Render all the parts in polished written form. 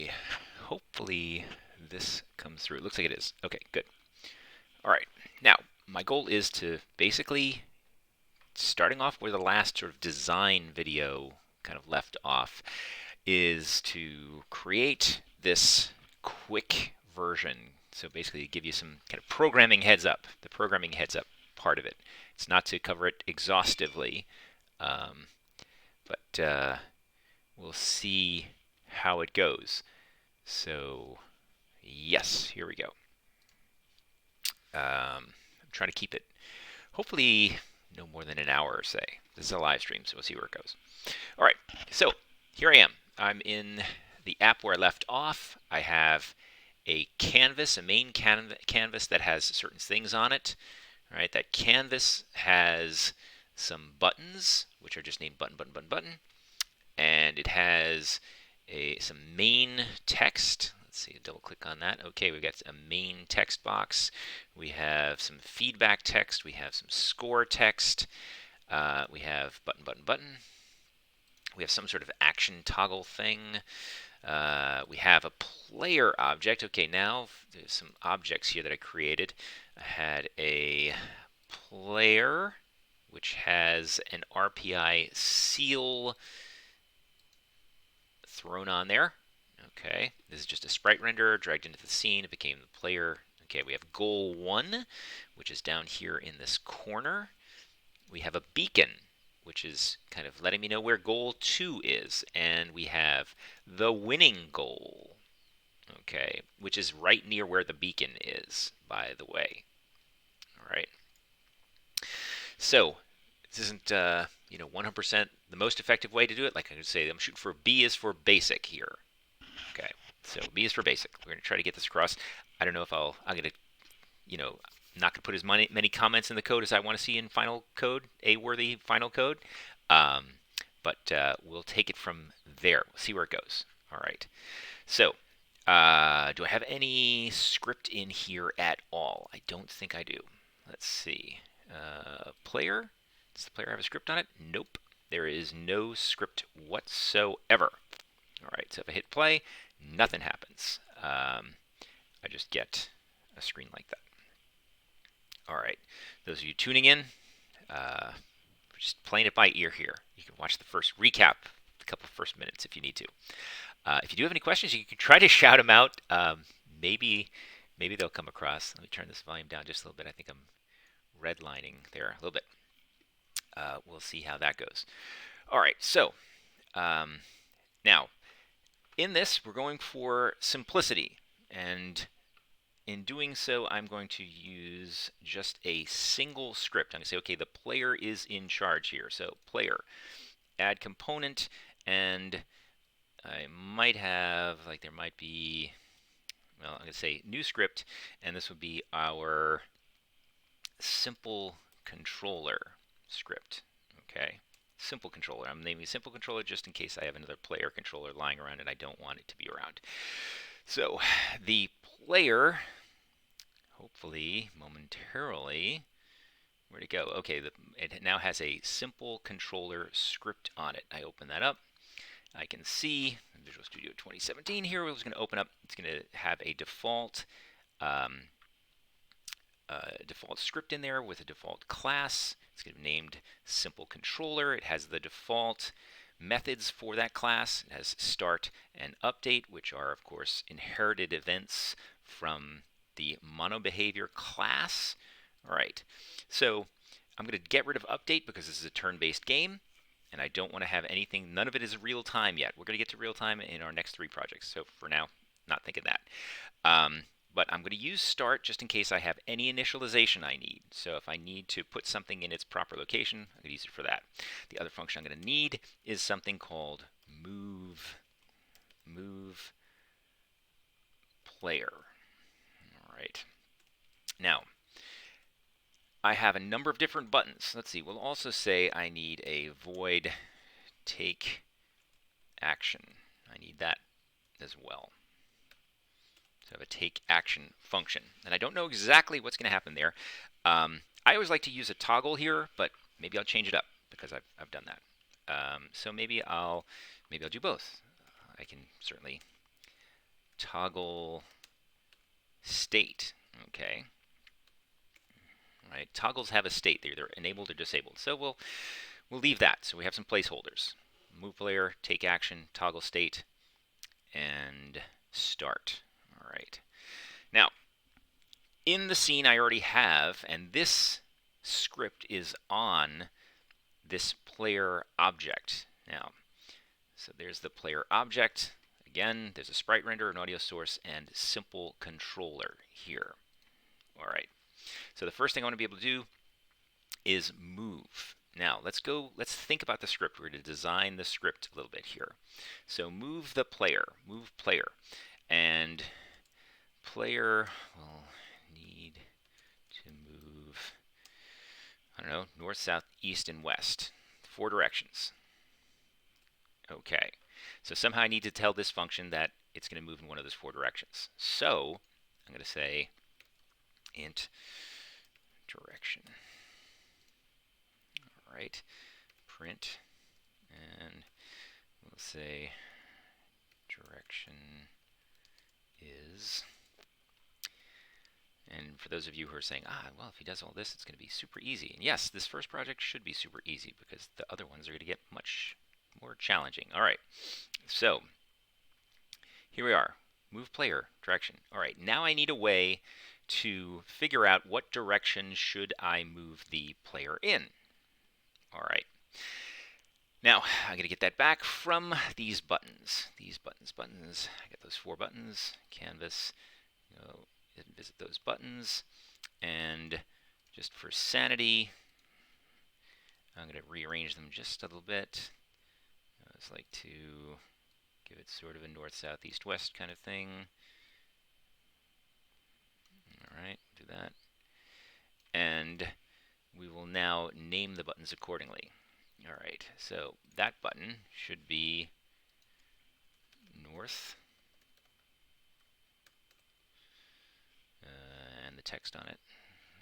Okay, hopefully this comes through. It looks like it is. Okay, good. All right, now my goal is to basically, starting off where the last sort of design video kind of left off, is to create this quick version. So basically give you some kind of programming heads up, the programming heads up part of it. It's not to cover it exhaustively, um, but we'll see how it goes. So yes, here we go. I'm trying to keep it hopefully no more than an hour, say. This is a live stream, so we'll see where it goes. All right, so here I am. I'm in the app where I left off. I have a canvas, a main canvas that has certain things on it. All right, that canvas has some buttons, which are just named button, button, button, button, and it has some main text. Let's see, double click on that. Okay, we've got a main text box. We have some feedback text. We have some score text. We have button, button, button. We have some sort of action toggle thing. We have a player object. Okay, now there's some objects here that I created. I had a player, which has an RPI seal thrown on there. Okay, this is just a sprite renderer dragged into the scene. It became the player. Okay, we have goal 1, which is down here in this corner. We have a beacon, which is kind of letting me know where goal 2 is. And we have the winning goal, okay, which is right near where the beacon is, by the way. All right. So this isn't 100% the most effective way to do it. Like I could say, I'm shooting for B is for basic here. Okay, so B is for basic. We're going to try to get this across. I don't know if I'm going to, not going to put as many comments in the code as I want to see in final code, A-worthy final code. But we'll take it from there. We'll see where it goes. All right. So, do I have any script in here at all? I don't think I do. Let's see. Player. Does the player have a script on it? Nope. There is no script whatsoever. All right. So if I hit play, nothing happens. I just get a screen like that. All right. Those of you tuning in, just playing it by ear here. You can watch the first recap, a couple of first minutes if you need to. If you do have any questions, you can try to shout them out. Maybe they'll come across. Let me turn this volume down just a little bit. I think I'm redlining there a little bit. We'll see how that goes. All right, so now in this, we're going for simplicity. And in doing so, I'm going to use just a single script. I'm going to say, okay, the player is in charge here. So player, add component, and I might have, there might be, well, I'm going to say new script, and this would be our simple controller script. Okay, simple controller. I'm naming simple controller just in case I have another player controller lying around and I don't want it to be around. So the player, hopefully momentarily, where'd it go? Okay, it now has a simple controller script on it. I open that up. I can see Visual Studio 2017 here. We're just going to open up. It's going to have a default default script in there with a default class. It's going to be named Simple Controller. It has the default methods for that class. It has start and update, which are, of course, inherited events from the MonoBehavior class. All right, so I'm going to get rid of update because this is a turn-based game, and I don't want to have anything. None of it is real time yet. We're going to get to real time in our next 3 projects. So for now, not thinking that. But I'm going to use start just in case I have any initialization I need. So if I need to put something in its proper location, I'm going to use it for that. The other function I'm going to need is something called move player. All right. Now, I have a number of different buttons. Let's see. We'll also say I need a void take action. I need that as well. So I have a take action function. And I don't know exactly what's going to happen there. I always like to use a toggle here, but maybe I'll change it up because I've done that. So maybe I'll do both. I can certainly toggle state. Okay. Right. Toggles have a state. They're either enabled or disabled. So we'll leave that. So we have some placeholders. Move player, take action, toggle state, and start. All right. Now, in the scene I already have, and this script is on this player object. Now, so there's the player object. Again, there's a sprite render, an audio source, and simple controller here. All right. So the first thing I want to be able to do is move. Now, let's think about the script. We're going to design the script a little bit here. So move the player, move player. And player will need to move, I don't know, north, south, east, and west. 4 directions. Okay. So somehow I need to tell this function that it's going to move in one of those 4 directions. So I'm going to say int direction. All right. Print, and we'll say direction is, and for those of you who are saying, well, if he does all this, it's going to be super easy. And yes, this first project should be super easy because the other ones are going to get much more challenging. All right, so here we are. Move player direction. All right, now I need a way to figure out what direction should I move the player in. All right. Now, I'm going to get that back from these buttons. These buttons. I get those 4 buttons. Canvas. Go visit those buttons. And just for sanity, I'm going to rearrange them just a little bit. I just like to give it sort of a north, south, east, west kind of thing. All right, do that. And we will now name the buttons accordingly. All right, so that button should be north, and the text on it.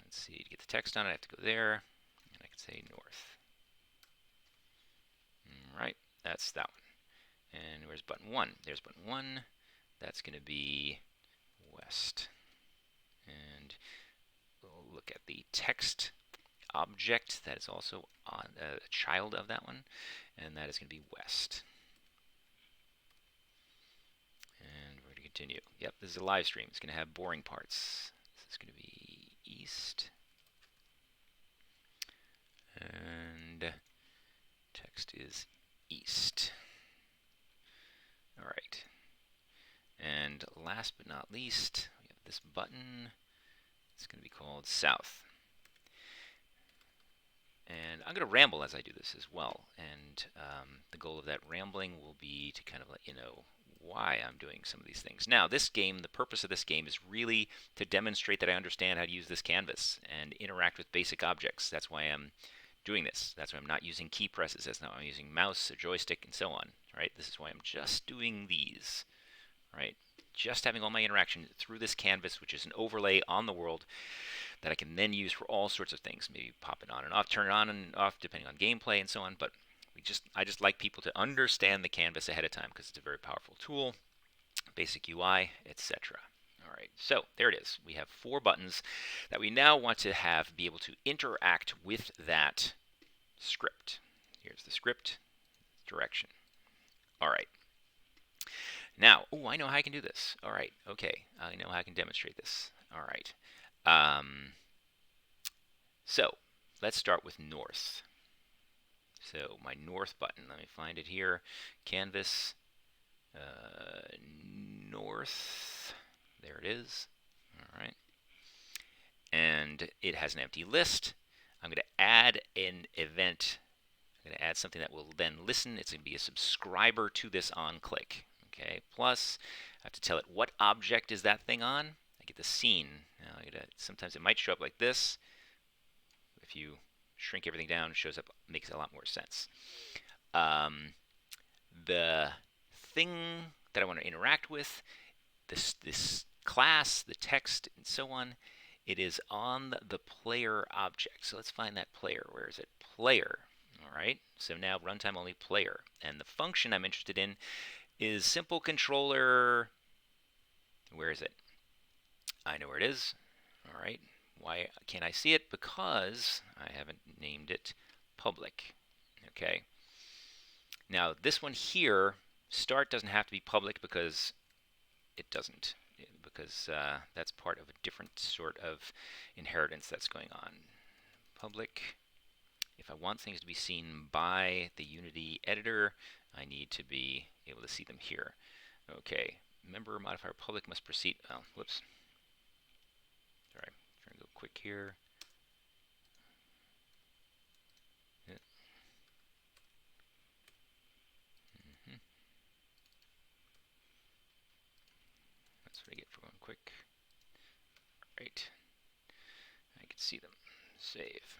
Let's see, to get the text on it, I have to go there, and I can say north. All right, that's that one. And where's button 1? There's button 1. That's going to be west. And we'll look at the text object that is also on a child of that one, and that is going to be west. And we're going to continue. Yep, this is a live stream. It's going to have boring parts. This is going to be east. And text is east. All right. And last but not least, we have this button. It's going to be called south. And I'm going to ramble as I do this as well. And the goal of that rambling will be to kind of let you know why I'm doing some of these things. Now, this game, the purpose of this game is really to demonstrate that I understand how to use this canvas and interact with basic objects. That's why I'm doing this. That's why I'm not using key presses. That's not why I'm using mouse, a joystick, and so on. Right? This is why I'm just doing these. Right? Just having all my interaction through this canvas, which is an overlay on the world that I can then use for all sorts of things. Maybe pop it on and off, turn it on and off, depending on gameplay and so on. But I just like people to understand the canvas ahead of time because it's a very powerful tool, basic UI, etc. All right, so there it is. We have 4 buttons that we now want to be able to interact with that script. Here's the script direction. All right. Now, I know how I can do this. All right, okay, I know how I can demonstrate this. All right. So let's start with north. So my north button, let me find it here. Canvas, north, there it is. All right. And it has an empty list. I'm going to add an event. I'm going to add something that will then listen. It's going to be a subscriber to this on click. Okay. Plus, I have to tell it what object is that thing on. I get the scene. Now, sometimes it might show up like this. If you shrink everything down, it shows up, makes a lot more sense. The thing that I want to interact with, this class, the text, and so on, it is on the player object. So let's find that player. Where is it? Player. All right. So now runtime only player. And the function I'm interested in is simple controller Where is it? I know where it is. All right. Why can't I see it? Because I haven't named it public. Okay. Now this one here, start doesn't have to be public because it doesn't, because that's part of a different sort of inheritance that's going on. Public. If I want things to be seen by the Unity editor, I need to be able to see them here. Okay. Member modifier public must precede. Oh, whoops. Sorry. Trying to go quick here. Yeah. Mm-hmm. That's what I get for going quick. Right. I can see them. Save.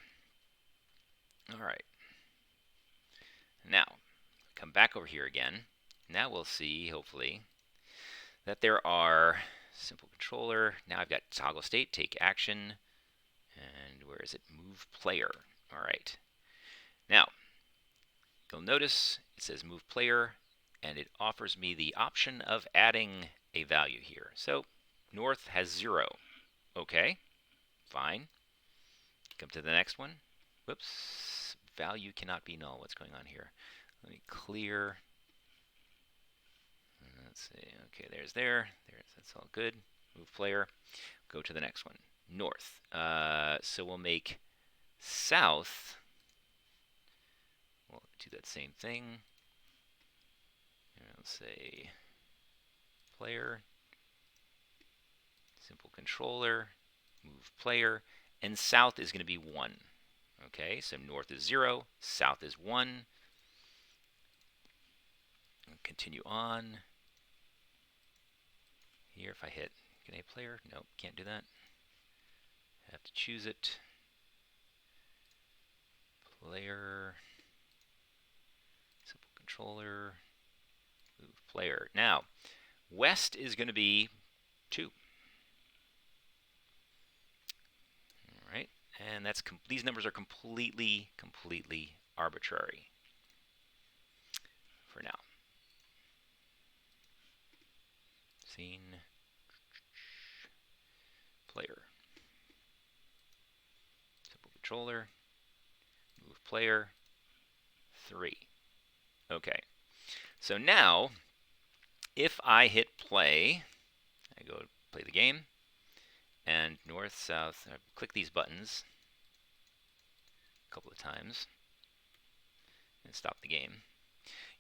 All right. Now, come back over here again. Now we'll see, hopefully, that there are simple controller. Now I've got toggle state, take action, and where is it? Move player. All right. Now, you'll notice it says move player, and it offers me the option of adding a value here. So north has 0. Okay, fine. Come to the next one. Whoops, value cannot be null. What's going on here? Let me clear. Let's see. Okay, there's there. That's all good. Move player. Go to the next one. North. So we'll make south. We'll do that same thing. Let's say player, simple controller, move player, and south is going to be 1. Okay, so north is 0, south is 1. Continue on. Here, if I hit, can I player? Nope, can't do that. I have to choose it. Player, simple controller, move player. Now, west is going to be 2. All right, and that's these numbers are completely arbitrary for now. Scene, player, simple controller, move player, 3. Okay, so now if I hit play, I go play the game, and north, south, I click these buttons a couple of times and stop the game.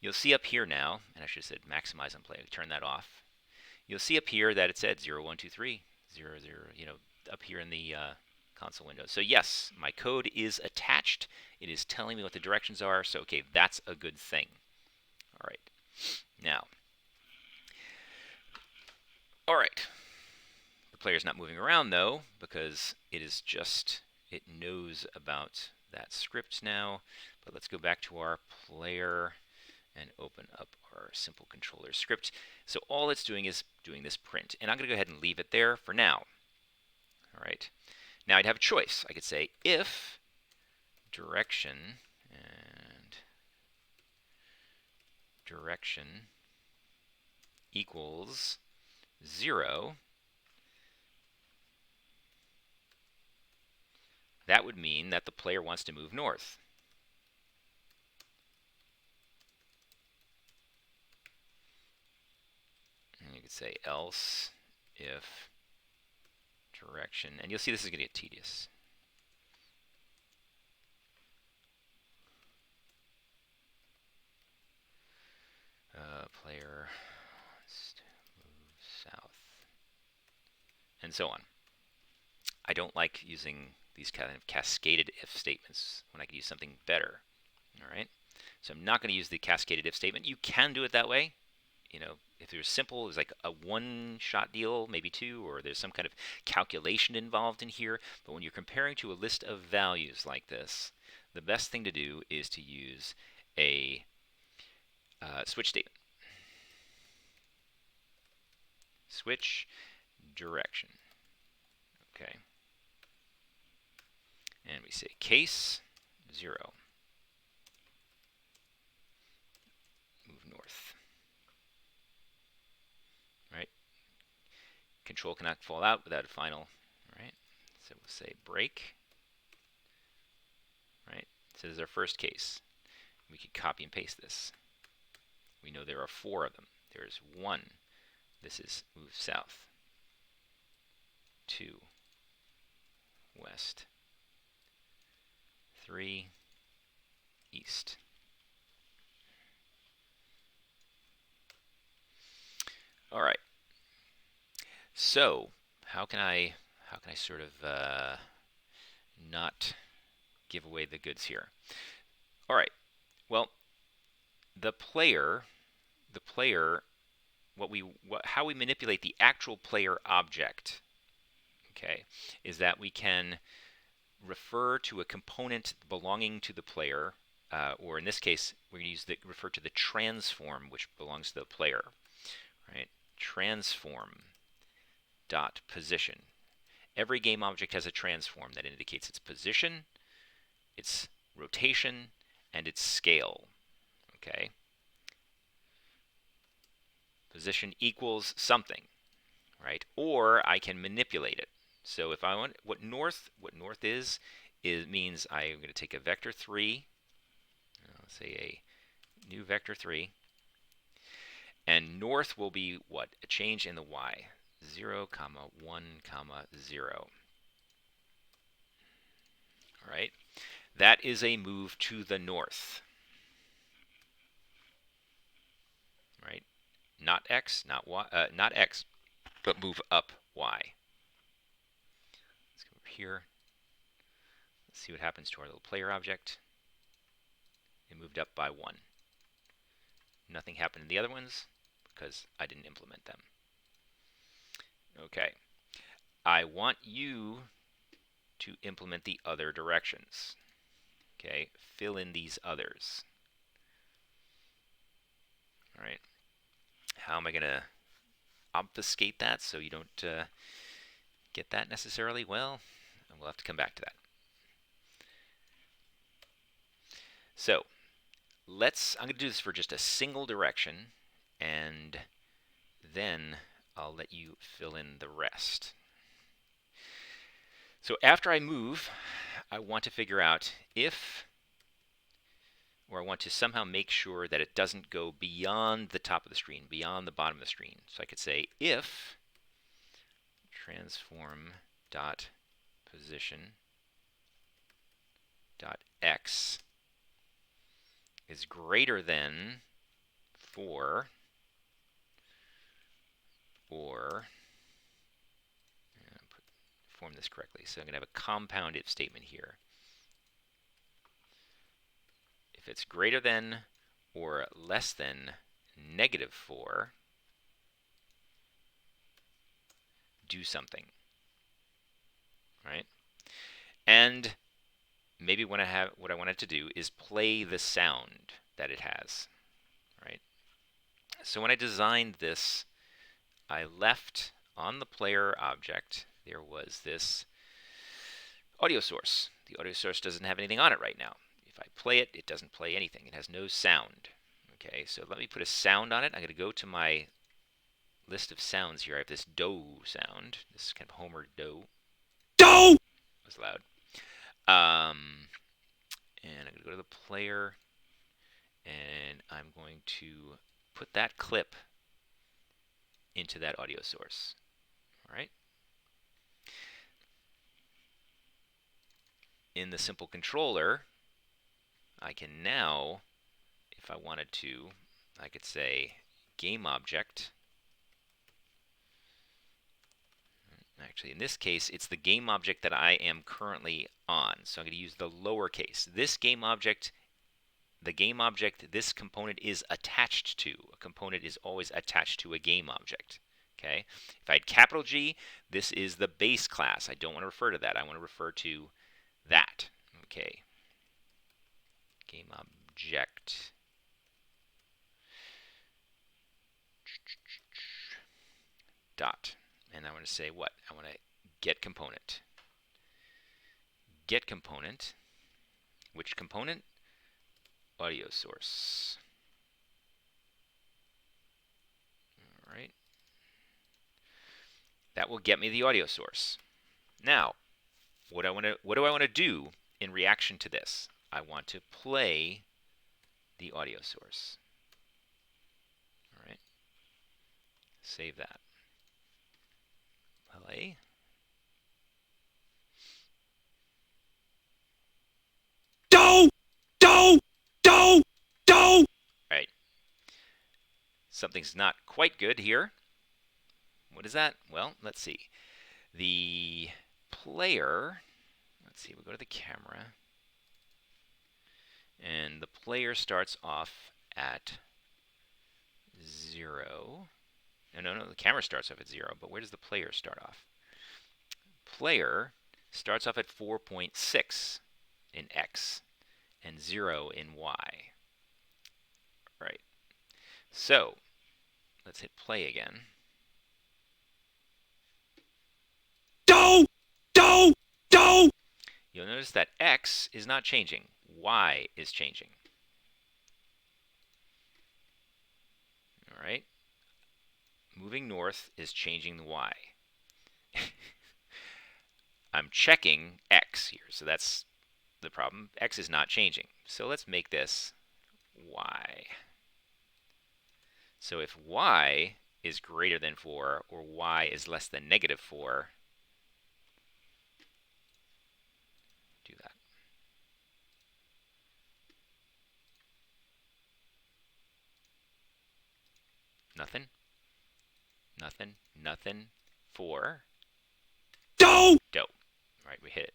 You'll see up here now, and I should have said maximize on play, turn that off. You'll see up here that it said 0, 1, 2, 3, 0, 0, up here in the console window. So yes, my code is attached. It is telling me what the directions are. So okay, that's a good thing. All right. Now, all right. The player's not moving around though, because it knows about that script now. But let's go back to our player and open up our simple controller script. So all it's doing is doing this print. And I'm going to go ahead and leave it there for now. All right. Now I'd have a choice. I could say if direction and direction equals 0, that would mean that the player wants to move north. And you could say else if direction, and you'll see this is going to get tedious. Player wants to move south, and so on. I don't like using these kind of cascaded if statements when I could use something better. All right, so I'm not going to use the cascaded if statement. You can do it that way. If it was simple, it's like a one-shot deal, maybe 2, or there's some kind of calculation involved in here. But when you're comparing to a list of values like this, the best thing to do is to use a switch statement. Switch direction. Okay. And we say case 0. Move north. Right? Control cannot fall out without a final. Right? So we'll say break. Right? So this is our first case. We could copy and paste this. We know there are 4 of them. There's 1. This is move south. 2. West. 3. East. All right. So how can I sort of not give away the goods here? All right. Well, the player, how we manipulate the actual player object, okay, is that we can refer to a component belonging to the player, or in this case, we're going to refer to the transform which belongs to the player, right? Transform dot position. Every game object has a transform that indicates its position, its rotation, and its scale. Okay? Position equals something, right? Or I can manipulate it. So if I want what north is means I'm going to take a vector 3, let's say a new vector 3, and north will be what? A change in the y. 0, 1, 0. All right? That is a move to the north. Right? Not x, not y, not x, but move up y. Let's go over here. Let's see what happens to our little player object. It moved up by 1. Nothing happened in the other ones because I didn't implement them. Okay. I want you to implement the other directions. Okay. Fill in these others. All right. How am I going to obfuscate that so you don't get that necessarily? Well, we'll have to come back to that. So I'm going to do this for just a single direction, and then I'll let you fill in the rest. So after I move, I want to figure out I want to somehow make sure that it doesn't go beyond the top of the screen, beyond the bottom of the screen. So I could say if transform dot position dot x is greater than 4 or form this correctly. So I'm going to have a compound if statement here. If it's greater than or less than -4, do something, right? And maybe what I wanted to do is play the sound that it has, right? So when I designed this, I left on the player object, there was this audio source. The audio source doesn't have anything on it right now. If I play it, it doesn't play anything. It has no sound. Okay, so let me put a sound on it. I'm going to go to my list of sounds here. I have this do sound. This is kind of Homer do. Do! That was loud. And I'm going to go to the player, and I'm going to put that clip into that audio source. All right. In the simple controller, I can now, if I wanted to, I could say game object. Actually, in this case, it's the game object that I am currently on. So I'm going to use the lowercase. This game object, the game object this component is attached to. A component is always attached to a game object. Okay. If I had capital G, this is the base class. I don't want to refer to that. I want to refer to that. Okay. Game object. Dot. And I want to say what? I want to get component. Get component. Which component? Audio source. All right. That will get me the audio source. Now, what do I want to do in reaction to this? I want to play the audio source. All right. Save that. Play. All right. Something's not quite good here. What is that? Well, let's see. The player, let's see, we'll go to the camera. And the player starts off at 0. No, the camera starts off at 0, but where does the player start off? Player starts off at 4.6 in X and 0 in Y. Right. So, let's hit play again. You'll notice that X is not changing. Y is changing. All right. Moving north is changing the Y. I'm checking X here, so that's the problem. X is not changing. So let's make this Y. So if Y is greater than 4 or Y is less than -4, do that. Nothing. Nothing. Nothing. 4. Dough. All right, we hit it.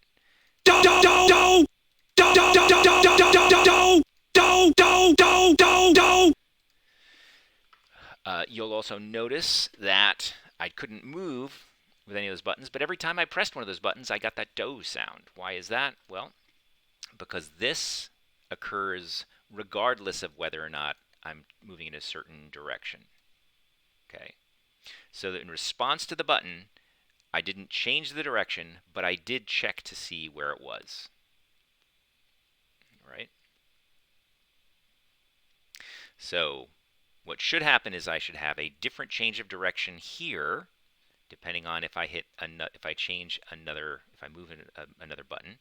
You'll also notice that I couldn't move with any of those buttons, but every time I pressed one of those buttons, I got that dough sound. Why is that? Well, because this occurs regardless of whether or not I'm moving in a certain direction. Okay, so that in response to the button, I didn't change the direction, but I did check to see where it was. All right. So what should happen is I should have a different change of direction here, depending on if I move another button,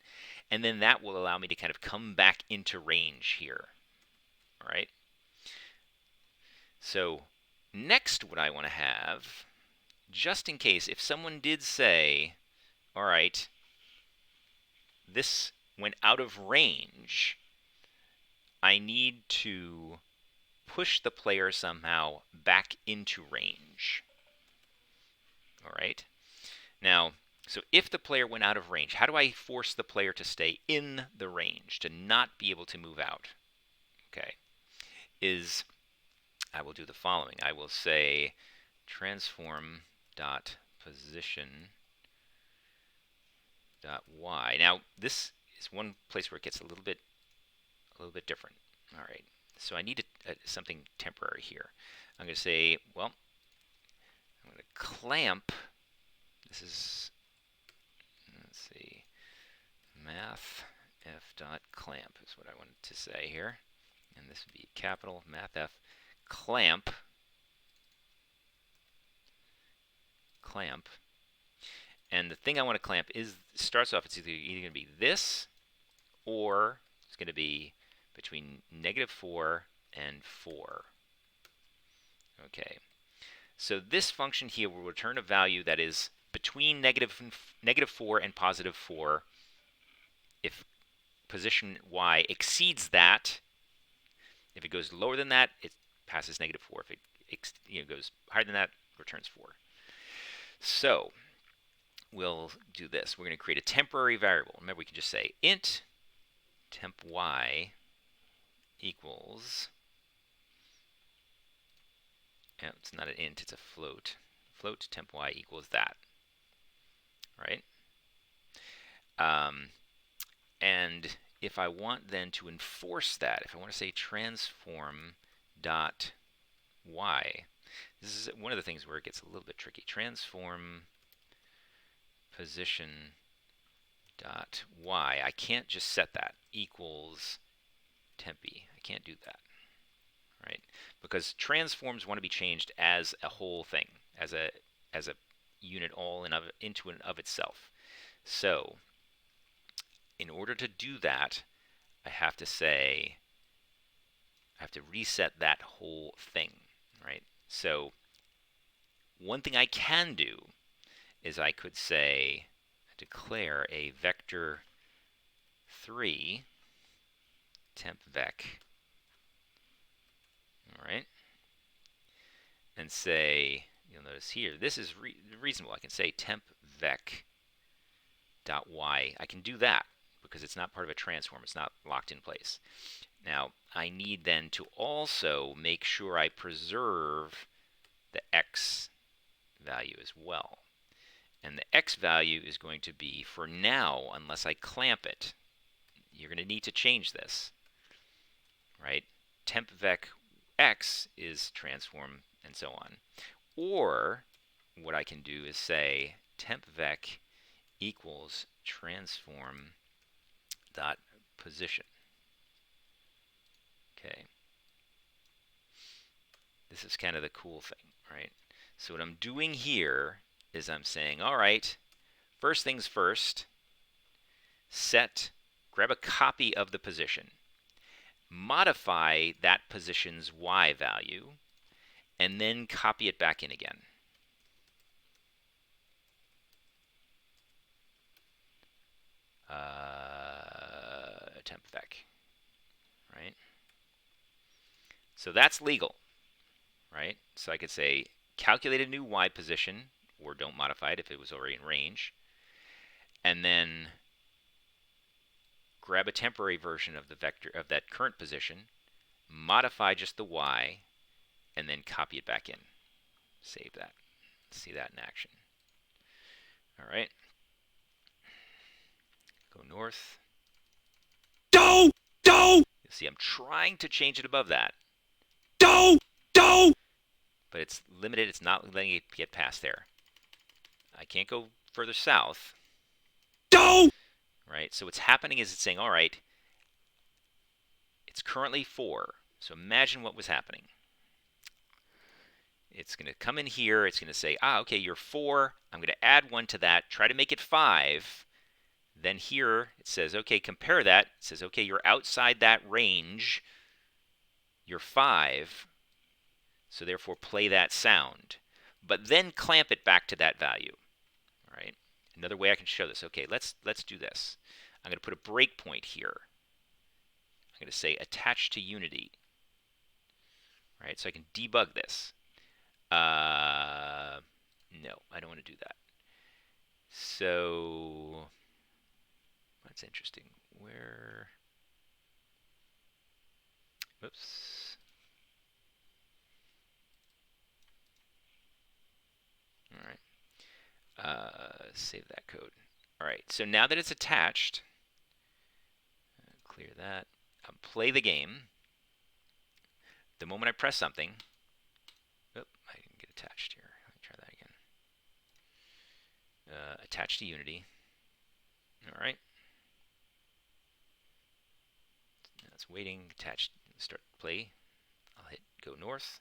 and then that will allow me to kind of come back into range here. All right. So next, what I want to have, just in case, if someone did say, all right, this went out of range, I need to push the player somehow back into range. All right. Now, so if the player went out of range, how do I force the player to stay in the range, to not be able to move out? Okay. I will do the following. I will say transform dot position dot y. Now, this is one place where it gets a little bit different. All right. So I need something temporary here. I'm going to say, well, I'm going to clamp. This is, let's see, math f dot clamp is what I wanted to say here. And this would be capital math f clamp. And the thing I want to clamp starts off, it's either going to be this, or it's going to be between -4 and 4. Okay. So this function here will return a value that is between -4 and +4. If position y exceeds that, if it goes lower than that, it passes -4. If it goes higher than that, it returns 4. So we'll do this. We're going to create a temporary variable. Remember, we can just say int temp y equals, it's not an int, it's a float. Float temp y equals that. Right? And if I want then to enforce that, if I want to say transform dot y, this is one of the things where it gets a little bit tricky. Transform position dot y. I can't just set that equals tempi. I can't do that, right? Because transforms want to be changed as a whole thing, as a unit all into and of itself. So in order to do that, I have to say, I have to reset that whole thing, right? So one thing I can do is I could say, declare a vector 3 temp vec, all right, and say, you'll notice here, this is reasonable. I can say temp vec dot y. I can do that because it's not part of a transform. It's not locked in place. Now, I need then to also make sure I preserve the x value as well. And the x value is going to be, for now, unless I clamp it, you're going to need to change this, right? Temp vec x is transform and so on. Or what I can do is say temp vec equals transform dot position. Okay. This is kind of the cool thing, right? So what I'm doing here is I'm saying, all right, first things first, grab a copy of the position, modify that position's y value, and then copy it back in again. Temp vec, right? So that's legal, right? So I could say calculate a new y position, or don't modify it if it was already in range, and then grab a temporary version of the vector of that current position, modify just the y, and then copy it back in. Save that. See that in action. All right. Go north. You'll see I'm trying to change it above that. But it's limited. It's not letting it get past there. I can't go further south. Right? So what's happening is it's saying, all right, it's currently 4. So imagine what was happening. It's going to come in here. It's going to say, okay, you're 4. I'm going to add 1 to that. Try to make it 5. Then here it says, okay, compare that. It says, okay, you're outside that range. You're 5. So therefore, play that sound. But then clamp it back to that value. All right. Another way I can show this. Okay, let's do this. I'm going to put a breakpoint here. I'm going to say attach to unity. All right, so I can debug this. No, I don't want to do that. So that's interesting. Where? Whoops. All right. Save that code. All right. So now that it's attached, clear that. Play the game. The moment I press something, I didn't get attached here. Let me try that again. Attach to Unity. All right. Now it's waiting. Attached. Start play. I'll hit go north.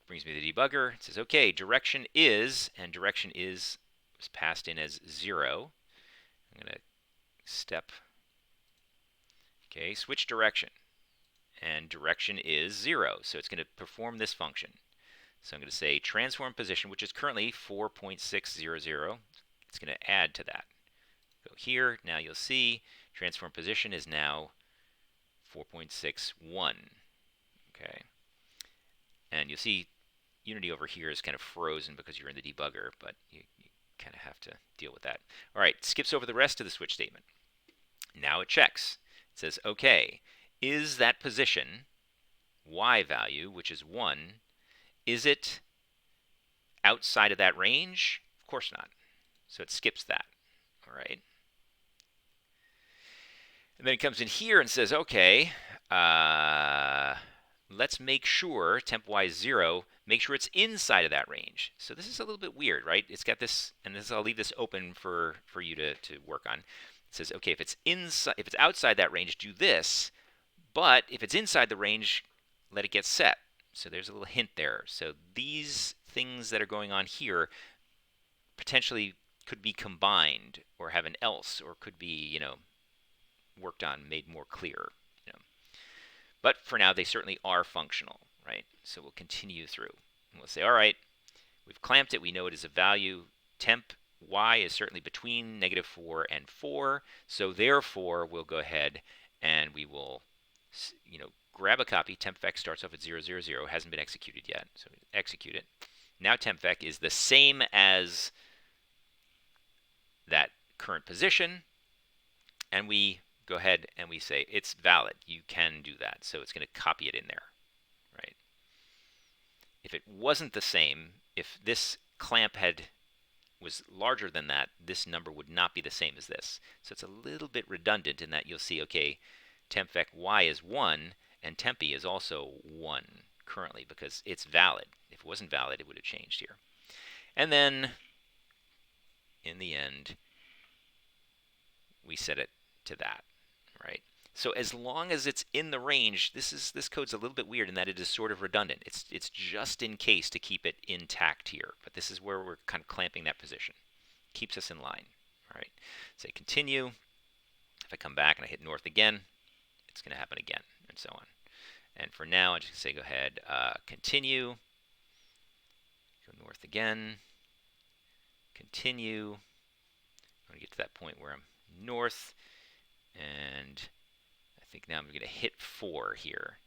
Brings me to the debugger. It says, okay, direction is, and direction is was passed in as 0. I'm going to step. Okay, switch direction. And direction is 0. So it's going to perform this function. So I'm going to say transform position, which is currently 4.600. It's going to add to that. Go here. Now you'll see transform position is now 4.61. Okay. And you'll see Unity over here is kind of frozen because you're in the debugger, but you kind of have to deal with that. All right, skips over the rest of the switch statement. Now it checks. It says, okay, is that position, y value, which is 1, is it outside of that range? Of course not. So it skips that. All right. And then it comes in here and says, okay, let's make sure temp y is 0, make sure it's inside of that range. So this is a little bit weird, right? It's got this, and this I'll leave this open for you to work on. It says, okay, if it's outside that range, do this, but if it's inside the range, let it get set. So there's a little hint there. So these things that are going on here potentially could be combined or have an else or could be, worked on, made more clear. But for now, they certainly are functional, right? So we'll continue through. And we'll say, all right, we've clamped it. We know it is a value. Temp y is certainly between -4 and 4. So therefore, we'll go ahead and we will, grab a copy. Tempvec starts off at 0, 0, 0. Hasn't been executed yet. So execute it. Now tempvec is the same as that current position. And we go ahead and we say it's valid. You can do that. So it's going to copy it in there, right? If it wasn't the same, if this clamp was larger than that, this number would not be the same as this. So it's a little bit redundant in that you'll see, okay, tempvec y is 1, and tempi is also 1 currently because it's valid. If it wasn't valid, it would have changed here. And then, in the end, we set it to that, right? So as long as it's in the range, this code's a little bit weird in that it is sort of redundant. It's just in case to keep it intact here, but this is where we're kind of clamping that position. Keeps us in line, all right? Say continue. If I come back and I hit north again, it's going to happen again, and so on. And for now, I just say go ahead, continue. Go north again. Continue. I'm going to get to that point where I'm north, and I think now I'm going to hit 4 here.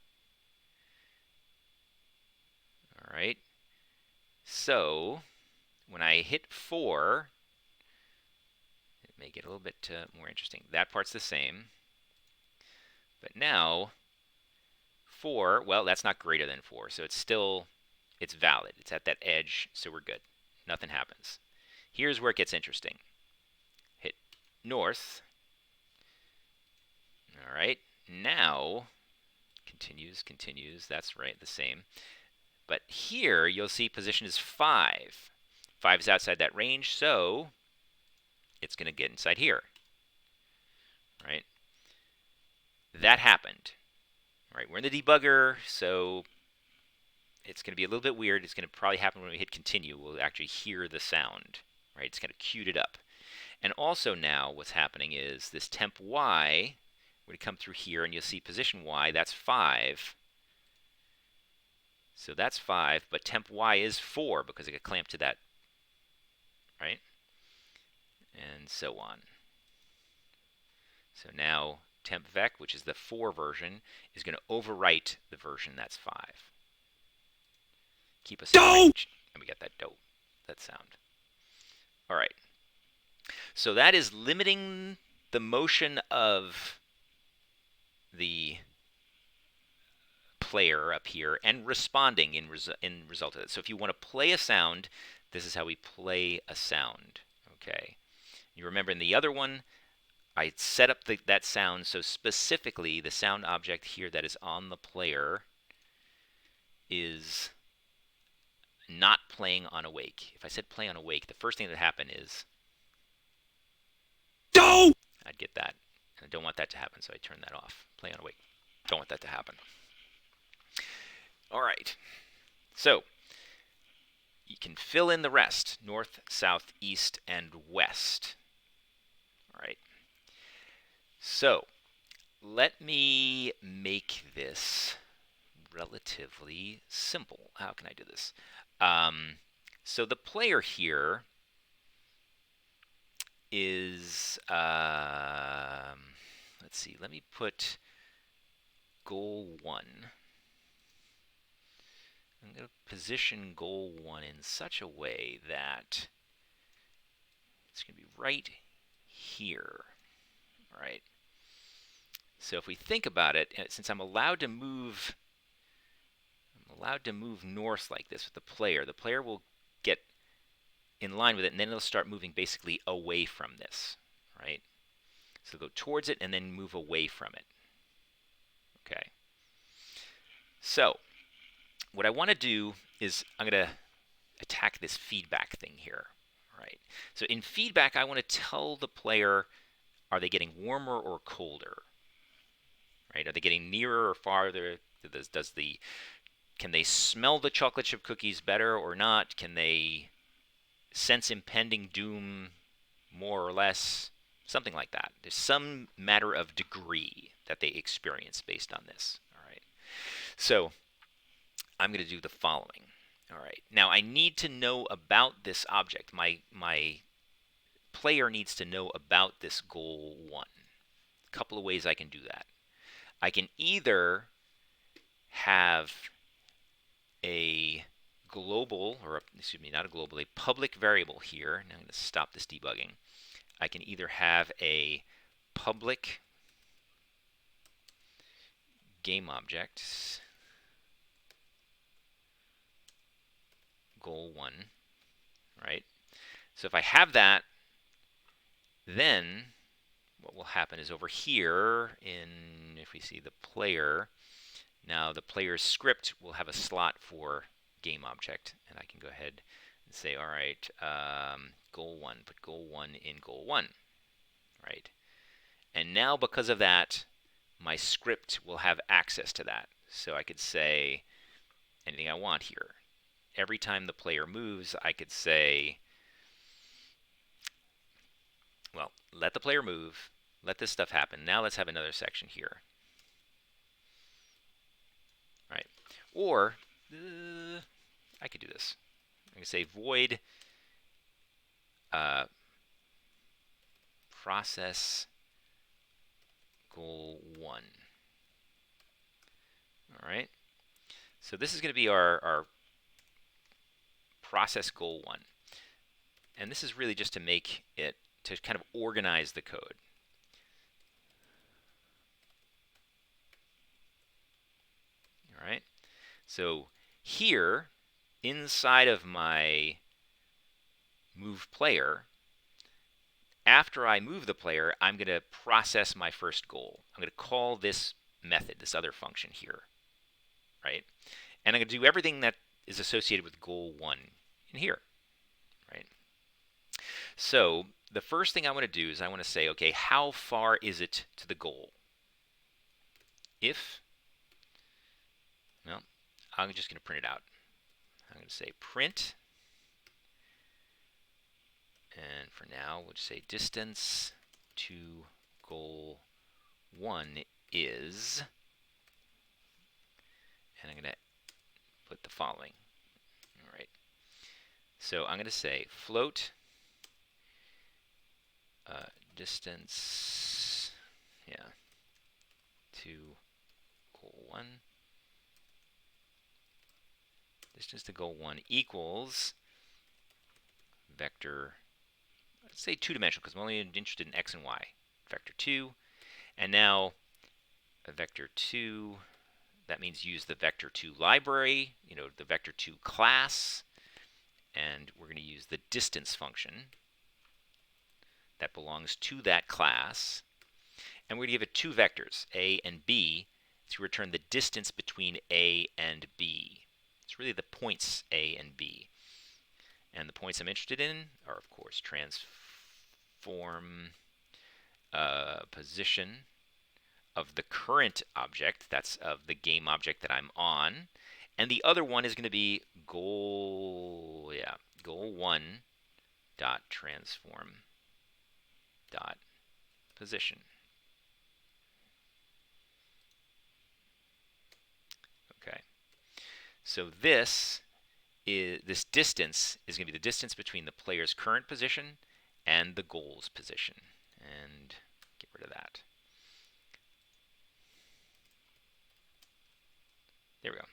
All right. So when I hit 4, it may get a little bit more interesting. That part's the same. But now 4, well, that's not greater than 4, so it's valid. It's at that edge, so we're good. Nothing happens. Here's where it gets interesting. Hit north. All right. Now, continues. That's right, the same. But here, you'll see position is 5. 5 is outside that range, so it's going to get inside here. Right? That happened. All right, we're in the debugger, so it's going to be a little bit weird. It's going to probably happen when we hit continue. We'll actually hear the sound. Right? It's kind of queued it up. And also now what's happening is this temp y, we're going to come through here, and you'll see position y, that's 5. So that's 5, but temp y is 4 because it got clamped to that, right? And so on. So now tempvec, which is the 4 version, is going to overwrite the version that's 5. Keep us in range. And we got that sound. All right. So that is limiting the motion of the player up here and responding in result of it. So if you want to play a sound, this is how we play a sound. Okay. You remember in the other one, I set up that sound so specifically the sound object here that is on the player is not playing on awake. If I said play on awake, the first thing that would happen is I'd get that. And I don't want that to happen, so I turn that off. Play on awake. Don't want that to happen. All right. So you can fill in the rest, north, south, east, and west. All right. So let me make this relatively simple. How can I do this? So the player here is, let's see, let me put goal 1. I'm going to position goal 1 in such a way that it's going to be right here. All right. So if we think about it, since I'm allowed to move north like this with the player will get in line with it, and then it'll start moving basically away from this, right? So go towards it and then move away from it. Okay. So what I want to do is I'm going to attack this feedback thing here, right? So in feedback, I want to tell the player, are they getting warmer or colder? Right? Are they getting nearer or farther? Does the Can they smell the chocolate chip cookies better or not? Can they sense impending doom more or less? Something like that. There's some matter of degree that they experience based on this. All right. So I'm going to do the following. All right. Now I need to know about this object. My player needs to know about this goal 1. A couple of ways I can do that. I can either have a global, or excuse me, not a global, a public variable here. Now I'm going to stop this debugging. I can either have a public game object goal 1, right? So if I have that, then what will happen is over here if we see the player, now the player's script will have a slot for game object, and I can go ahead and say, all right, goal 1, put goal 1 in goal 1, right? And now because of that, my script will have access to that. So I could say anything I want here. Every time the player moves, I could say, well, let the player move, let this stuff happen. Now let's have another section here. Right? Or I could do this. I could say void process goal 1. All right. So this is going to be our process goal 1. And this is really just to make it, to kind of organize the code. All right. So here, inside of my move player, after I move the player, I'm going to process my first goal. I'm going to call this method, this other function here, right? And I'm going to do everything that is associated with goal 1 in here, right? So the first thing I want to do is I want to say, okay, how far is it to the goal? If, well, I'm just going to print it out. I'm going to say print, and for now, we'll just say distance to goal 1 is, and I'm going to put the following. All right. So I'm going to say float distance, to goal 1. Distance to goal 1 equals vector, let's say 2-dimensional because I'm only interested in x and y. Vector 2, and now a vector 2. That means use the vector 2 library, the vector 2 class, and we're going to use the distance function that belongs to that class. And we're going to give it 2 vectors, a and b, to return the distance between a and b. It's really the points a and b. And the points I'm interested in are, of course, transform position of the current object, that's of the game object that I'm on. And the other one is going to be goal 1 dot transform dot position. Okay. So this distance is going to be the distance between the player's current position and the goal's position. And get rid of that. There we go.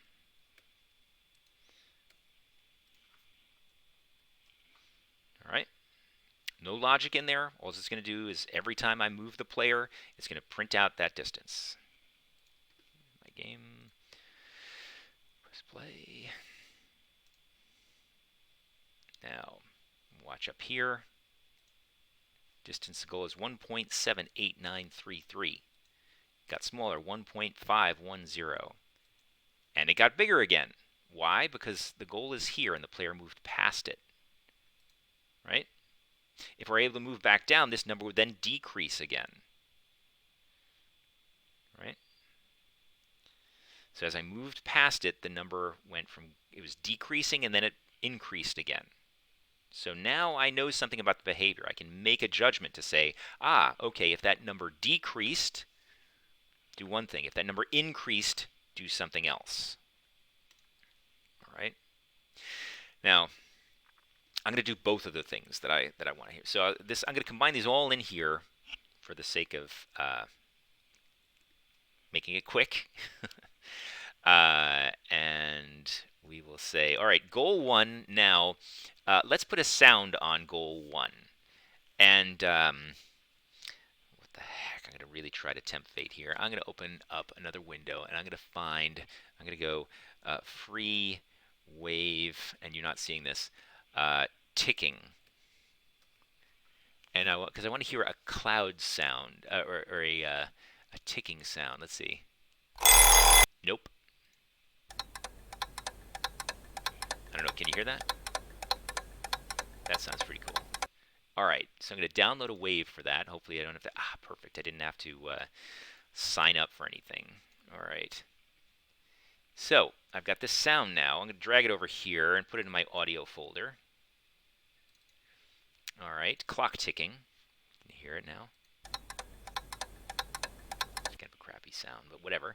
All right. No logic in there. All it's going to do is every time I move the player, it's going to print out that distance. My game. Press play. Now, watch up here. Distance to goal is 1.78933. Got smaller, 1.510. And it got bigger again. Why? Because the goal is here and the player moved past it. Right? If we're able to move back down, this number would then decrease again. Right? So as I moved past it, the number went from, it was decreasing and then it increased again. So now I know something about the behavior. I can make a judgment to say, okay, if that number decreased, do one thing. If that number increased, do something else. All right. Now, I'm going to do both of the things that I want to hear. So I'm going to combine these all in here for the sake of making it quick. And we will say, all right, goal 1 now. Let's put a sound on goal 1. And what the heck? I'm going to really try to tempt fate here. I'm going to open up another window, and I'm going to go free wave, and you're not seeing this, ticking. And because I want to hear a cloud sound, or a ticking sound. Let's see. Nope. I don't know. Can you hear that? That sounds pretty cool. All right, so I'm going to download a wave for that. Hopefully I don't have to, perfect. I didn't have to sign up for anything. All right. So I've got this sound now. I'm going to drag it over here and put it in my audio folder. All right, clock ticking. Can you hear it now? It's kind of a crappy sound, but whatever.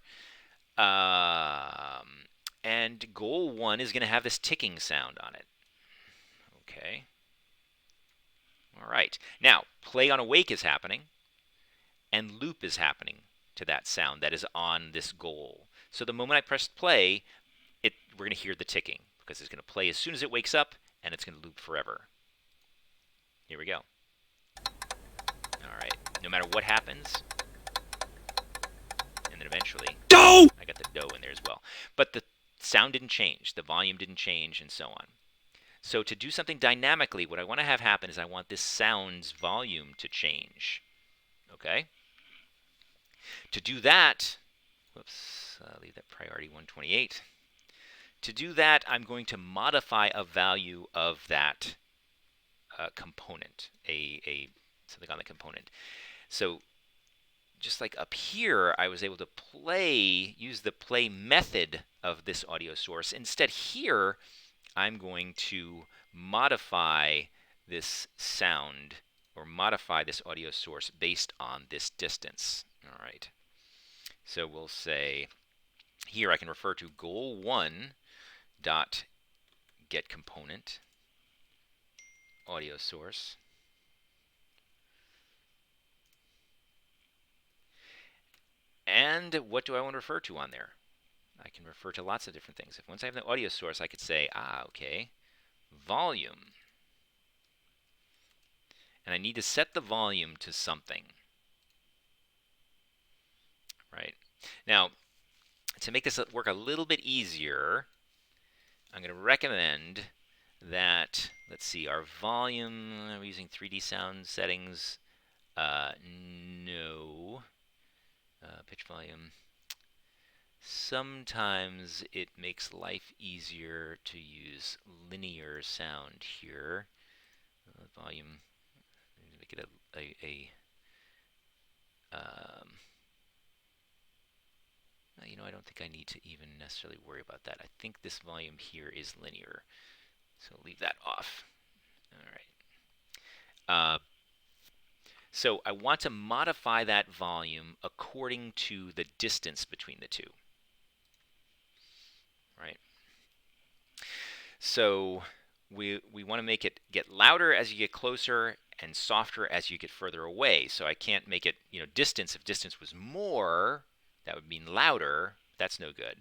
And goal 1 is going to have this ticking sound on it. Okay. All right. Now, play on awake is happening, and loop is happening to that sound that is on this goal. So the moment I press play, we're going to hear the ticking because it's going to play as soon as it wakes up, and it's going to loop forever. Here we go. All right. No matter what happens, and then eventually, I got the dough in there as well. But the sound didn't change, the volume didn't change, and so on. So to do something dynamically, what I want to have happen is I want this sound's volume to change. Okay? To do that, leave that priority 128. To do that, I'm going to modify a value of that component, something on the component. So just like up here, I was able to use the play method of this audio source. Instead here, I'm going to modify this sound or modify this audio source based on this distance. All right. So we'll say here I can refer to goal1 dot get component audio source. And what do I want to refer to on there? I can refer to lots of different things. Once I have the audio source, I could say, okay, volume. And I need to set the volume to something. Right? Now, to make this work a little bit easier, I'm going to recommend that, let's see, our volume, are we using 3D sound settings? No. Pitch volume. Sometimes it makes life easier to use linear sound here. Volume, make it I don't think I need to even necessarily worry about that. I think this volume here is linear, so leave that off. All right. So I want to modify that volume according to the distance between the two. Right. So we want to make it get louder as you get closer and softer as you get further away. So I can't make it, distance. If distance was more, that would mean louder. That's no good.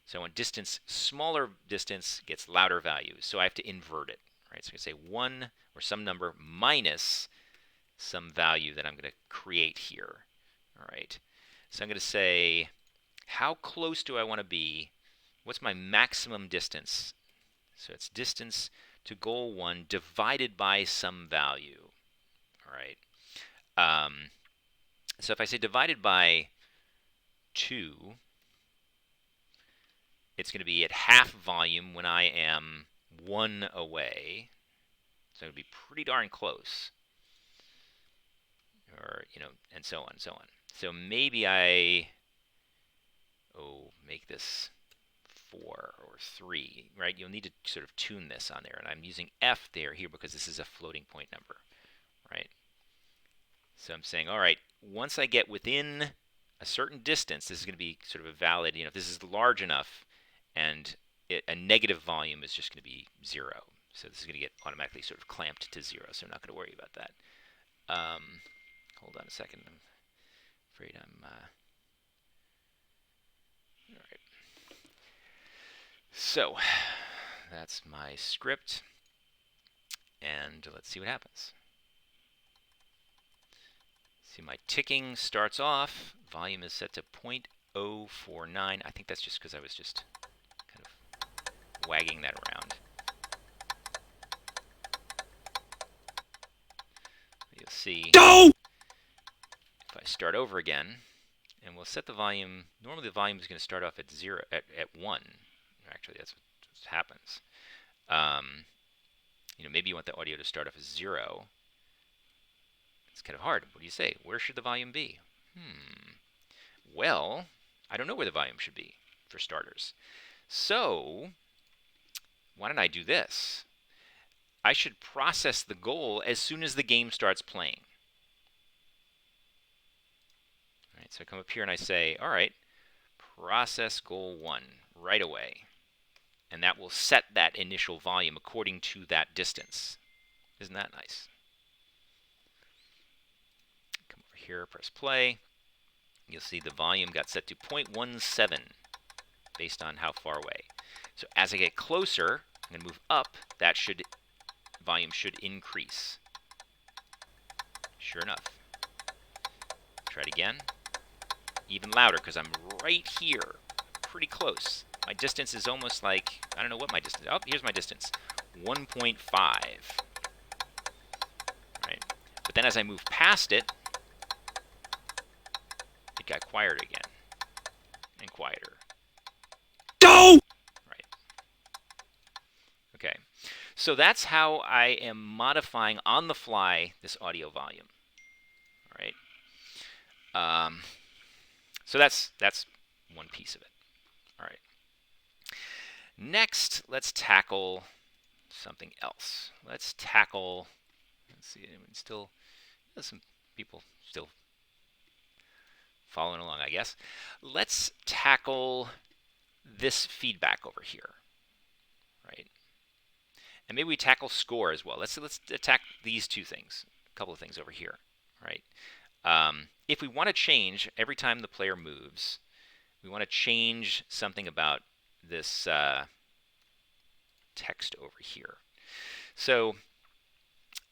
So I want distance, smaller distance gets louder value. So I have to invert it. Right. So I can say 1 or some number minus some value that I'm going to create here. All right. So I'm going to say, how close do I want to be? What's my maximum distance? So it's distance to goal 1 divided by some value. All right. So if I say divided by 2, it's going to be at half volume when I am 1 away. So it would be pretty darn close. Or, and so on and so on. So maybe make this 4 or 3, right? You'll need to sort of tune this on there. And I'm using F there here because this is a floating point number, right? So I'm saying, all right, once I get within a certain distance, this is going to be sort of a valid, if this is large enough and a negative volume is just going to be 0. So this is going to get automatically sort of clamped to 0, so I'm not going to worry about that. Hold on a second. I'm afraid I'm... all right. So that's my script, and let's see what happens. See, my ticking starts off. Volume is set to 0.049. I think that's just because I was just kind of wagging that around. You'll see if I start over again, and we'll set the volume. Normally the volume is going to start off at 0, at 1. Actually, that's what happens. Maybe you want the audio to start off as 0. It's kind of hard. What do you say? Where should the volume be? Well, I don't know where the volume should be, for starters. So, why don't I do this? I should process the goal as soon as the game starts playing. All right, so I come up here and I say, all right, process goal 1 right away. And that will set that initial volume according to that distance. Isn't that nice? Come over here, press play. You'll see the volume got set to 0.17 based on how far away. So as I get closer, I'm going to move up. That volume should increase. Sure enough. Try it again. Even louder because I'm right here, pretty close. My distance is almost like, I don't know what my distance is. Oh, here's my distance, 1.5. Right? But then as I move past it, it got quieter again. And quieter. Right. Okay. So that's how I am modifying on the fly this audio volume. All right. So that's one piece of it. All right. Next, let's tackle something else. Let's see, still, there's some people still following along, I guess. Let's tackle this feedback over here, right? And maybe we tackle score as well. Let's attack these two things, a couple of things over here, right? If we want to change every time the player moves, we want to change something about this text over here. So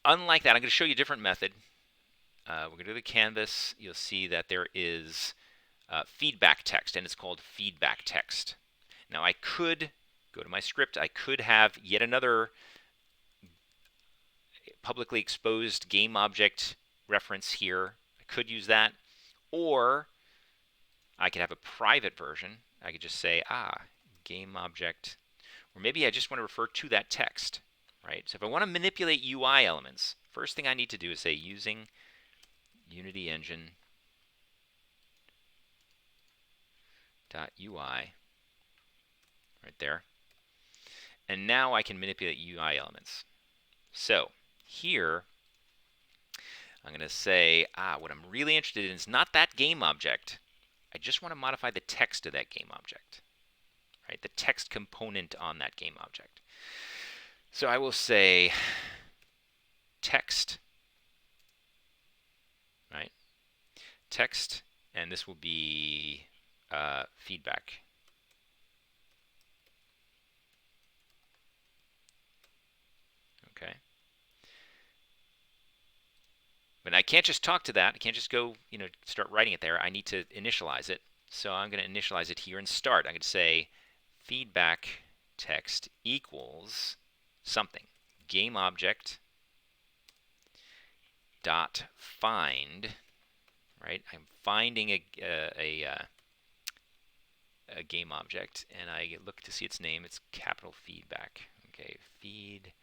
unlike that, I'm going to show you a different method. We're going to do the canvas. You'll see that there is feedback text, and it's called feedback text. Now I could go to my script. I could have yet another publicly exposed game object reference here. I could use that. Or I could have a private version. I could just say, game object. Or maybe I just want to refer to that text, right? So if I want to manipulate UI elements, first thing I need to do is say using Unity Engine .ui right there. And now I can manipulate UI elements. So here, I'm going to say, what I'm really interested in is not that game object. I just want to modify the text of that game object, right? The text component on that game object. So I will say text, right? Text, and this will be feedback. Okay. But I can't just talk to that. I can't just go, start writing it there. I need to initialize it. So I'm going to initialize it here and start. I'm going to say feedback text equals something. Game object dot find, right? I'm finding a game object, and I look to see its name. It's capital feedback. Okay, feed.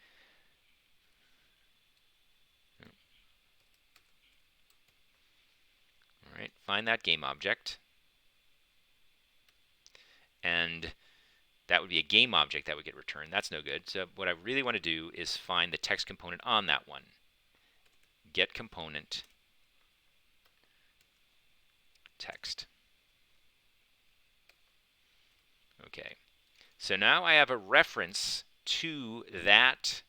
All right, find that game object. and that would be a game object that would get returned. That's no good. So what I really want to do is find the text component on that one. Get component text. Okay. So now I have a reference to that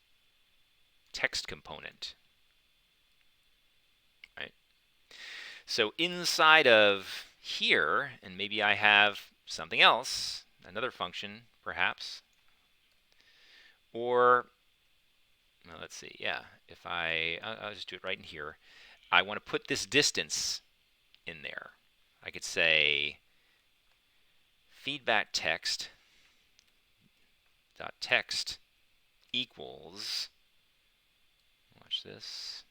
text component. Right? So inside of here, and maybe I have something else, another function perhaps, or well, let's see, yeah, if I'll just do it right in here. I want to put this distance in there. I could say feedback text dot text equals, watch this,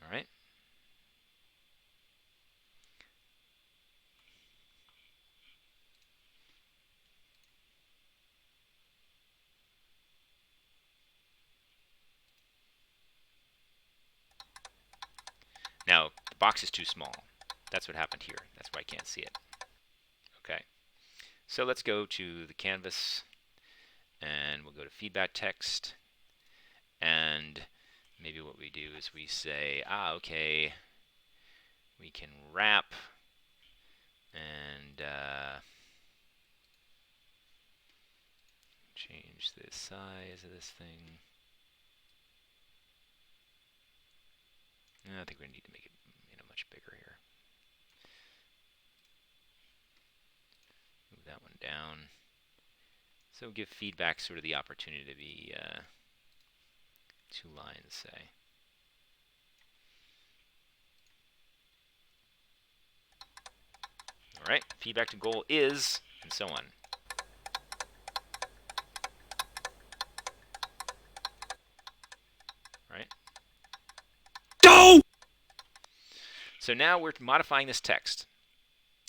all right. Now, the box is too small. That's what happened here. That's why I can't see it. Okay. So let's go to the canvas, and we'll go to feedback text. And maybe what we do is we say, okay, we can wrap and change the size of this thing. I think we need to make it much bigger here. Move that one down. So give feedback sort of the opportunity to be 2 lines, say. All right, feedback to goal is, and so on. Right? Go! So now we're modifying this text.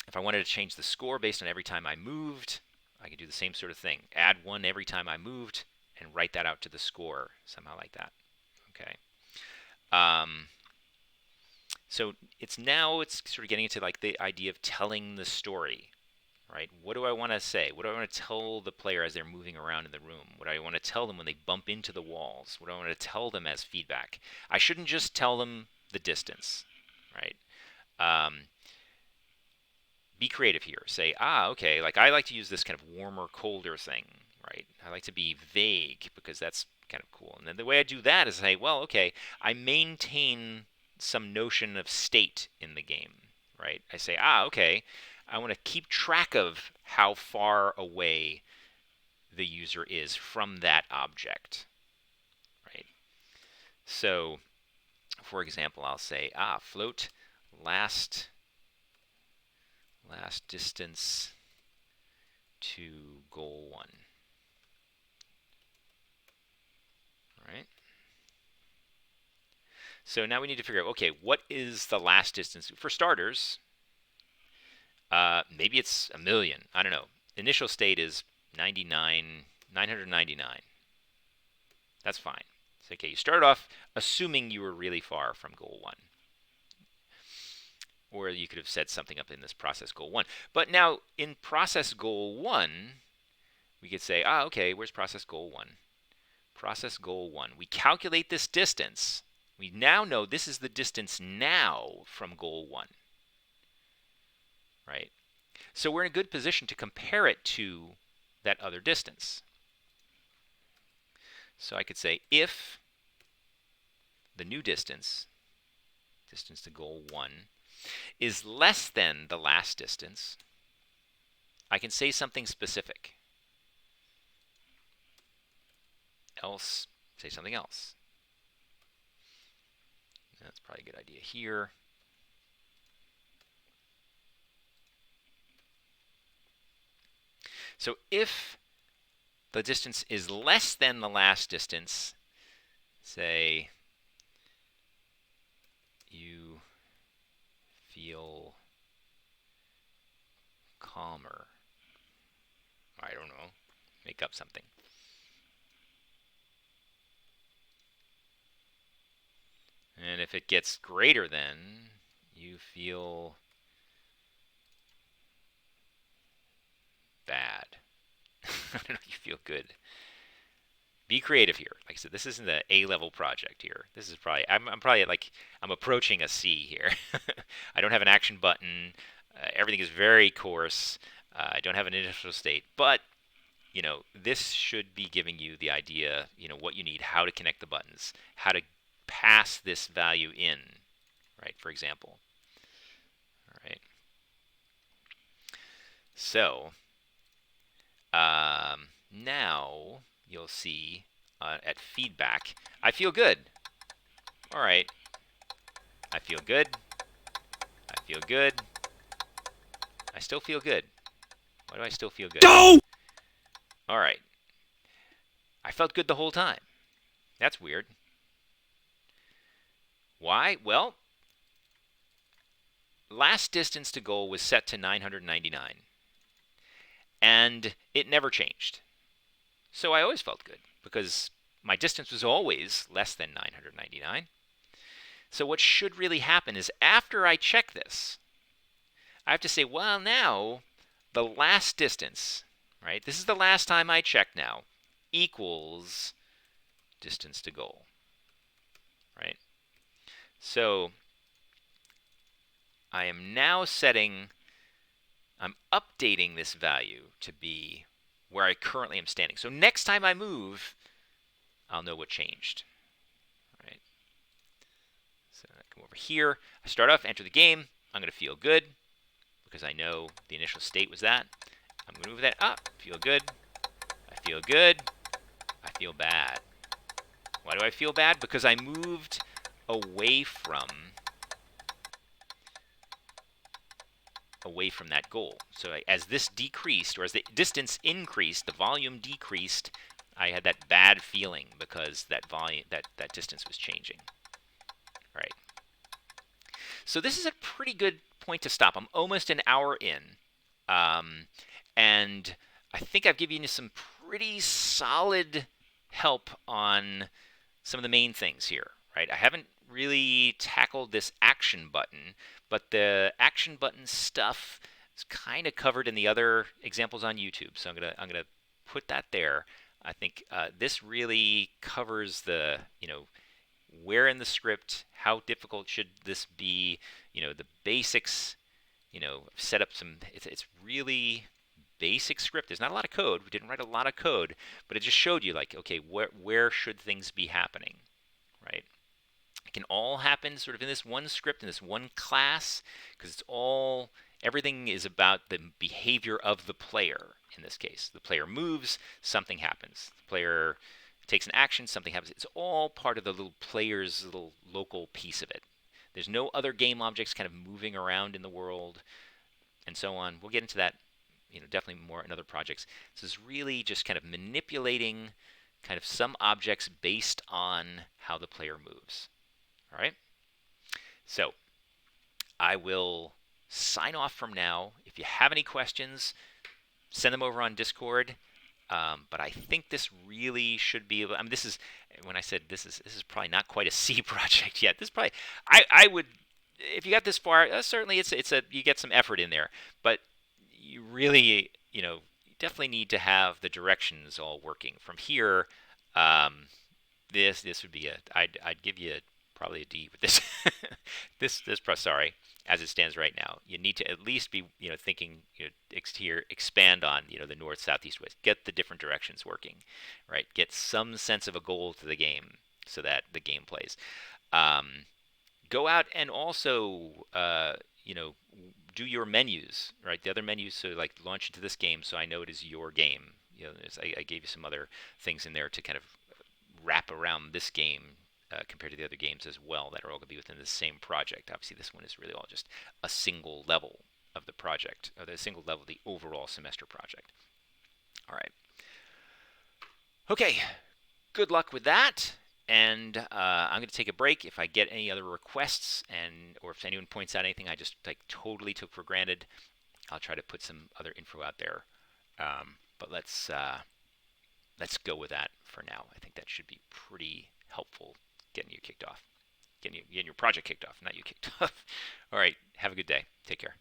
If I wanted to change the score based on every time I moved, I could do the same sort of thing. Add 1 every time I moved and write that out to the score somehow like that. Okay. So it's sort of getting into like the idea of telling the story, right? What do I want to say? What do I want to tell the player as they're moving around in the room? What do I want to tell them when they bump into the walls? What do I want to tell them as feedback? I shouldn't just tell them the distance, right? Be creative here. Say, okay, like I like to use this kind of warmer, colder thing, right? I like to be vague because that's kind of cool. And then the way I do that is say, well, okay, I maintain some notion of state in the game, right? I say, okay, I want to keep track of how far away the user is from that object, right? So, for example, I'll say, float last distance to goal 1. Right? So now we need to figure out, okay, what is the last distance? For starters, maybe it's 1,000,000. I don't know. Initial state is 999. That's fine. So, okay, you start off assuming you were really far from goal 1. Or you could have said something up in this process goal 1. But now in process goal 1, we could say, okay, where's process goal 1? Process goal 1. We calculate this distance. We now know this is the distance now from goal 1. Right? So we're in a good position to compare it to that other distance. So I could say if the new distance to goal 1, is less than the last distance, I can say something specific. Else, say something else. That's probably a good idea here. So if the distance is less than the last distance, say you feel calmer. I don't know. Make up something. And if it gets greater than, you feel bad. I don't know if you feel good. Be creative here. Like I said, this isn't an A-level project here. This is probably I'm probably like I'm approaching a C here. I don't have an action button. Everything is very coarse. I don't have an initial state, but this should be giving you the idea, what you need, how to connect the buttons, how to pass this value in, right? For example, all right. So now you'll see at feedback, I feel good. All right, I feel good. I feel good. I still feel good. Why do I still feel good? Don't! All right. I felt good the whole time. That's weird. Why? Well, last distance to goal was set to 999, and it never changed. So I always felt good because my distance was always less than 999. So what should really happen is after I check this, I have to say, well, now the last distance, right? This is the last time I check now, equals distance to goal, right? So I am now I'm updating this value to be where I currently am standing. So next time I move, I'll know what changed, right? So I come over here. I start off, enter the game. I'm going to feel good because I know the initial state was that. I'm going to move that up. Feel good. I feel good. I feel bad. Why do I feel bad? Because I moved away from that goal. So as this decreased, or as the distance increased, the volume decreased, I had that bad feeling because that volume, that distance was changing. Right. So this is a pretty good point to stop. I'm almost an hour in, and I think I've given you some pretty solid help on some of the main things here. Right. I haven't really tackled this action button, but the action button stuff is kind of covered in the other examples on YouTube. So I'm gonna put that there. I think this really covers the where in the script, how difficult should this be, the basics, set up some. It's really basic script. There's not a lot of code. We didn't write a lot of code, but it just showed you like, okay, where should things be happening, right? It can all happen sort of in this one script, in this one class, because everything is about the behavior of the player in this case. The player moves, something happens. The player takes an action, something happens. It's all part of the little player's little local piece of it. There's no other game objects kind of moving around in the world and so on. We'll get into that, definitely more in other projects. This is really just kind of manipulating kind of some objects based on how the player moves. All right. So I will sign off from now. If you have any questions, send them over on Discord. But I think this really should be. I mean, this is when I said this is probably not quite a C project yet. This is probably I would, if you got this far, certainly you get some effort in there, but you really you definitely need to have the directions all working from here. Um, this would be I'd give you probably a D with this sorry, as it stands right now. You need to at least be thinking here, expand on the north, south, east, west. Get the different directions working, right? Get some sense of a goal to the game so that the game plays. Go out and also do your menus, right? The other menus, so like launch into this game, so I know it is your game. I gave you some other things in there to kind of wrap around this game compared to the other games as well that are all going to be within the same project. Obviously, this one is really all just a single level of the project, or the single level of the overall semester project. All right. Okay. Good luck with that. And I'm going to take a break. If I get any other requests, or if anyone points out anything I just totally took for granted, I'll try to put some other info out there. But let's go with that for now. I think that should be pretty helpful getting you kicked off. getting your project kicked off, not you kicked off. All right. Have a good day. Take care.